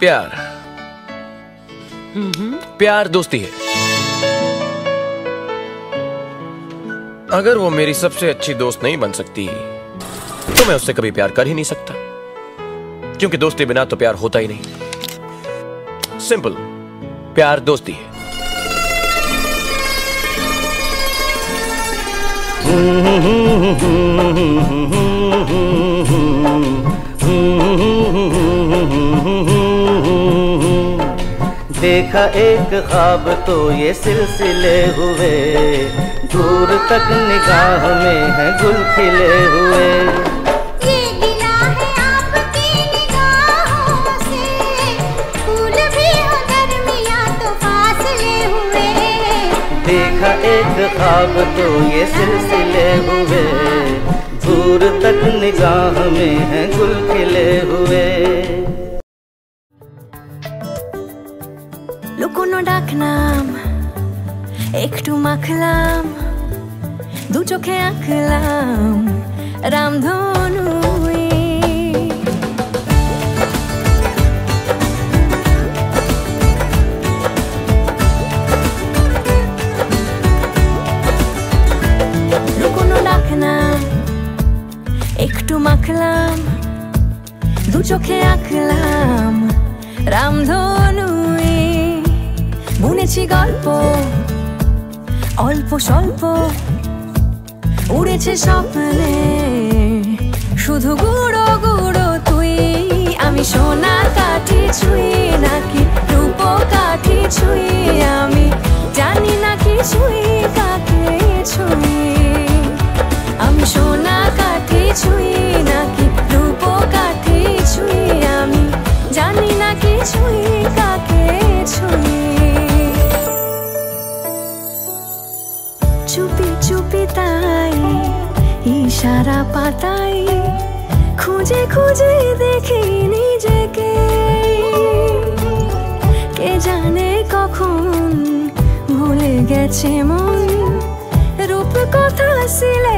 प्यार प्यार दोस्ती है। अगर वो मेरी सबसे अच्छी दोस्त नहीं बन सकती तो मैं उससे कभी प्यार कर ही नहीं सकता, क्योंकि दोस्ती बिना तो प्यार होता ही नहीं। सिंपल, प्यार दोस्ती है। देखा एक ख्वाब तो ये सिलसिले हुए, दूर तक निगाह में है गुल खिले हुए। ये गिला है आपकी निगाहों से, फूल भी हो दरमियां तो फासले हुए। देखा एक ख्वाब तो ये सिलसिले हुए, दूर तक निगाह में है गुल खिले हुए। লুকোনো ডাকনাম একটু মাখলাম, দু চোখে আঁকলাম রামধনু। লুকোনো ডাকনাম একটু মাখলাম, দু চোখে আঁকলাম রামধনু। বুনেছি গল্প অল্প স্বল্প, উড়েছে স্বপ্নে শুধু গুঁড়ো গুঁড়ো তুই। আমি সোনা কাঠি ছুঁই নাকি রূপ কাঠি ছুঁই, আমি জানি না কিছুই কাকে ছুঁই। আমি সোনা কাঠি ছুঁই নাকি রূপ কাঠি ছুঁই, আমি জানি না কিছুই কাকে ছুঁই। চুপি চুপি তাই ইশারা পাতাই, খুঁজে খুঁজে দেখি নিজেকে। কে জানে কখন ভুলে গেছে মন, রূপ কথা সিলে